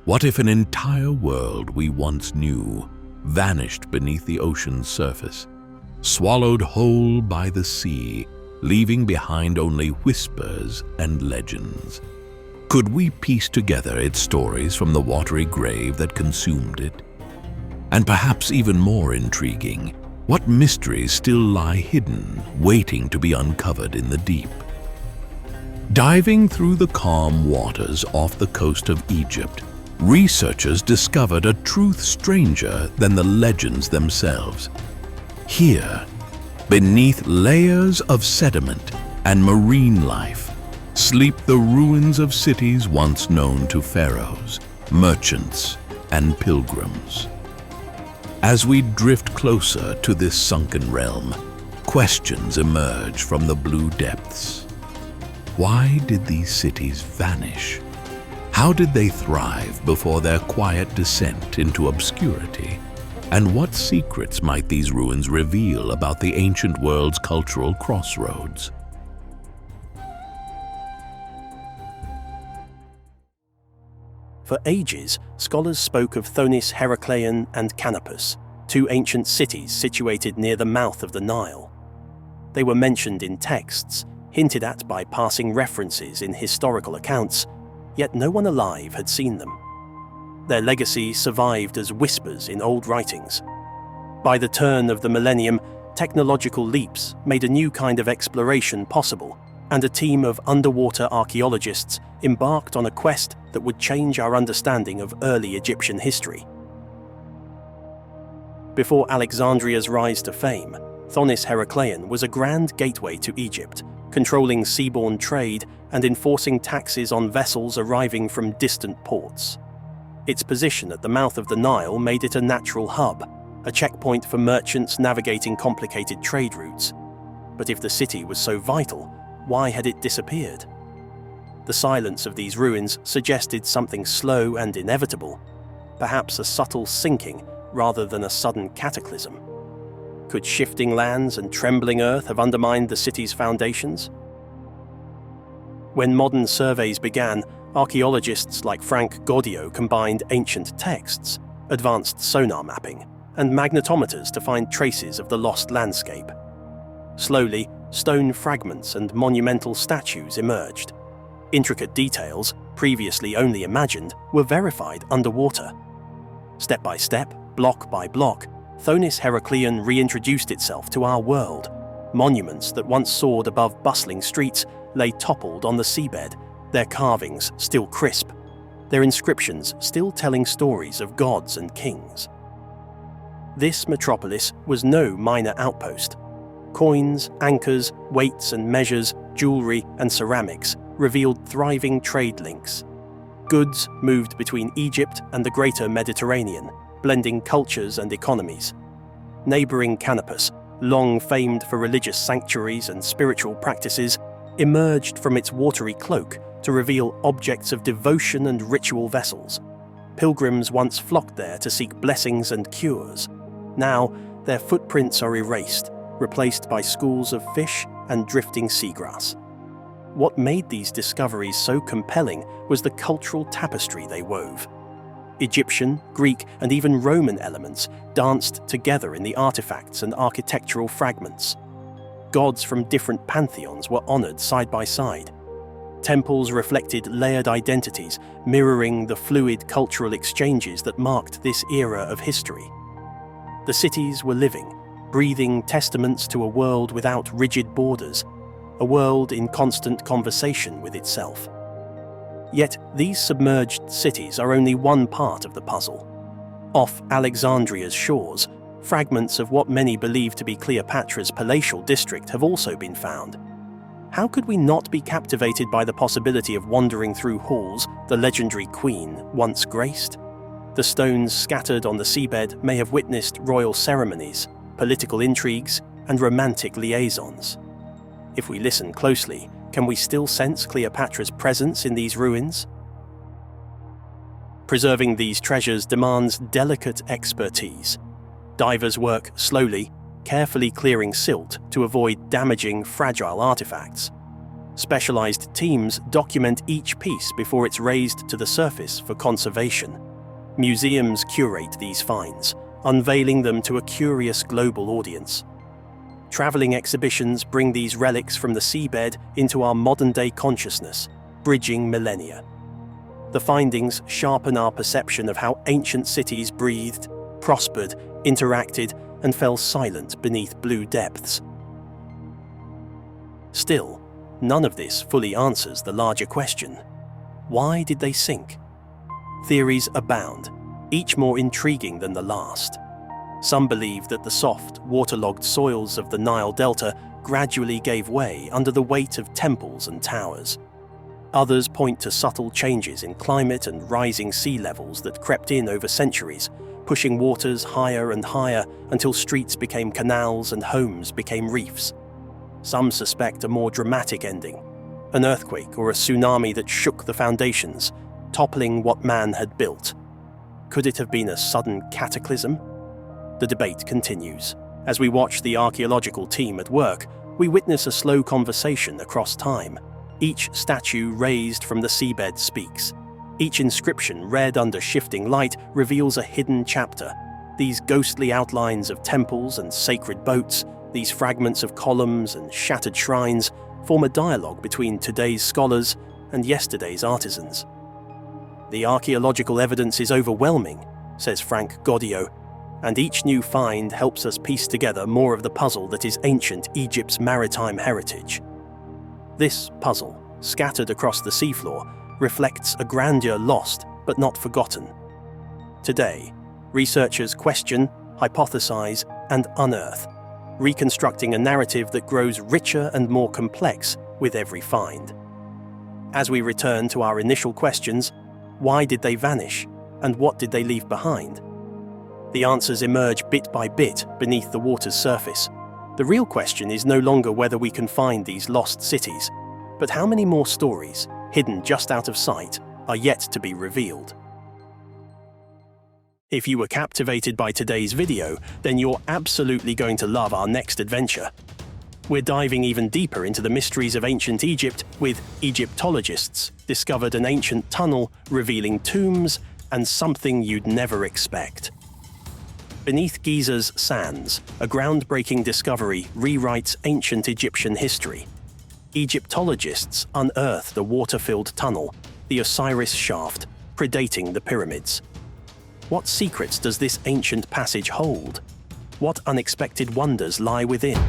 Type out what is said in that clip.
What if an entire world we once knew vanished beneath the ocean's surface, swallowed whole by the sea, leaving behind only whispers and legends? Could we piece together its stories from the watery grave that consumed it? And perhaps even more intriguing, what mysteries still lie hidden, waiting to be uncovered in the deep? Diving through the calm waters off the coast of Egypt, researchers discovered a truth stranger than the legends themselves. Here, beneath layers of sediment and marine life, sleep the ruins of cities once known to pharaohs, merchants, and pilgrims. As we drift closer to this sunken realm, questions emerge from the blue depths. Why did these cities vanish? How did they thrive before their quiet descent into obscurity? And what secrets might these ruins reveal about the ancient world's cultural crossroads? For ages, scholars spoke of Thonis-Heracleion and Canopus, two ancient cities situated near the mouth of the Nile. They were mentioned in texts, hinted at by passing references in historical accounts, yet no one alive had seen them. Their legacy survived as whispers in old writings. By the turn of the millennium, technological leaps made a new kind of exploration possible, and a team of underwater archaeologists embarked on a quest that would change our understanding of early Egyptian history. Before Alexandria's rise to fame, Thonis-Heracleion was a grand gateway to Egypt, controlling seaborne trade and enforcing taxes on vessels arriving from distant ports. Its position at the mouth of the Nile made it a natural hub, a checkpoint for merchants navigating complicated trade routes. But if the city was so vital, why had it disappeared? The silence of these ruins suggested something slow and inevitable, perhaps a subtle sinking rather than a sudden cataclysm. Could shifting lands and trembling earth have undermined the city's foundations? When modern surveys began, archaeologists like Frank Gaudio combined ancient texts, advanced sonar mapping, and magnetometers to find traces of the lost landscape. Slowly, stone fragments and monumental statues emerged. Intricate details, previously only imagined, were verified underwater. Step by step, block by block, Thonis-Heracleion reintroduced itself to our world. Monuments that once soared above bustling streets lay toppled on the seabed, their carvings still crisp, their inscriptions still telling stories of gods and kings. This metropolis was no minor outpost. Coins, anchors, weights and measures, jewelry and ceramics revealed thriving trade links. Goods moved between Egypt and the greater Mediterranean, blending cultures and economies. Neighbouring Canopus, long famed for religious sanctuaries and spiritual practices, emerged from its watery cloak to reveal objects of devotion and ritual vessels. Pilgrims once flocked there to seek blessings and cures. Now, their footprints are erased, replaced by schools of fish and drifting seagrass. What made these discoveries so compelling was the cultural tapestry they wove. Egyptian, Greek, and even Roman elements danced together in the artifacts and architectural fragments. Gods from different pantheons were honored side by side. Temples reflected layered identities, mirroring the fluid cultural exchanges that marked this era of history. The cities were living, breathing testaments to a world without rigid borders, a world in constant conversation with itself. Yet these submerged cities are only one part of the puzzle. Off Alexandria's shores, fragments of what many believe to be Cleopatra's palatial district have also been found. How could we not be captivated by the possibility of wandering through halls the legendary queen once graced? The stones scattered on the seabed may have witnessed royal ceremonies, political intrigues, and romantic liaisons. If we listen closely, can we still sense Cleopatra's presence in these ruins? Preserving these treasures demands delicate expertise. Divers work slowly, carefully clearing silt to avoid damaging fragile artifacts. Specialized teams document each piece before it's raised to the surface for conservation. Museums curate these finds, unveiling them to a curious global audience. Traveling exhibitions bring these relics from the seabed into our modern-day consciousness, bridging millennia. The findings sharpen our perception of how ancient cities breathed, prospered, interacted, and fell silent beneath blue depths. Still, none of this fully answers the larger question: why did they sink? Theories abound, each more intriguing than the last. Some believe that the soft, waterlogged soils of the Nile Delta gradually gave way under the weight of temples and towers. Others point to subtle changes in climate and rising sea levels that crept in over centuries, pushing waters higher and higher until streets became canals and homes became reefs. Some suspect a more dramatic ending, an earthquake or a tsunami that shook the foundations, toppling what man had built. Could it have been a sudden cataclysm? The debate continues. As we watch the archaeological team at work, we witness a slow conversation across time. Each statue raised from the seabed speaks. Each inscription read under shifting light reveals a hidden chapter. These ghostly outlines of temples and sacred boats, these fragments of columns and shattered shrines, form a dialogue between today's scholars and yesterday's artisans. The archaeological evidence is overwhelming, says Frank Gaudio, and each new find helps us piece together more of the puzzle that is ancient Egypt's maritime heritage. This puzzle, scattered across the seafloor, reflects a grandeur lost but not forgotten. Today, researchers question, hypothesize, and unearth, reconstructing a narrative that grows richer and more complex with every find. As we return to our initial questions, why did they vanish, and what did they leave behind? The answers emerge bit by bit beneath the water's surface. The real question is no longer whether we can find these lost cities, but how many more stories, hidden just out of sight, are yet to be revealed. If you were captivated by today's video, then you're absolutely going to love our next adventure. We're diving even deeper into the mysteries of ancient Egypt with Egyptologists discovered an ancient tunnel revealing tombs and something you'd never expect. Beneath Giza's sands, a groundbreaking discovery rewrites ancient Egyptian history. Egyptologists unearth the water-filled tunnel, the Osiris shaft, predating the pyramids. What secrets does this ancient passage hold? What unexpected wonders lie within?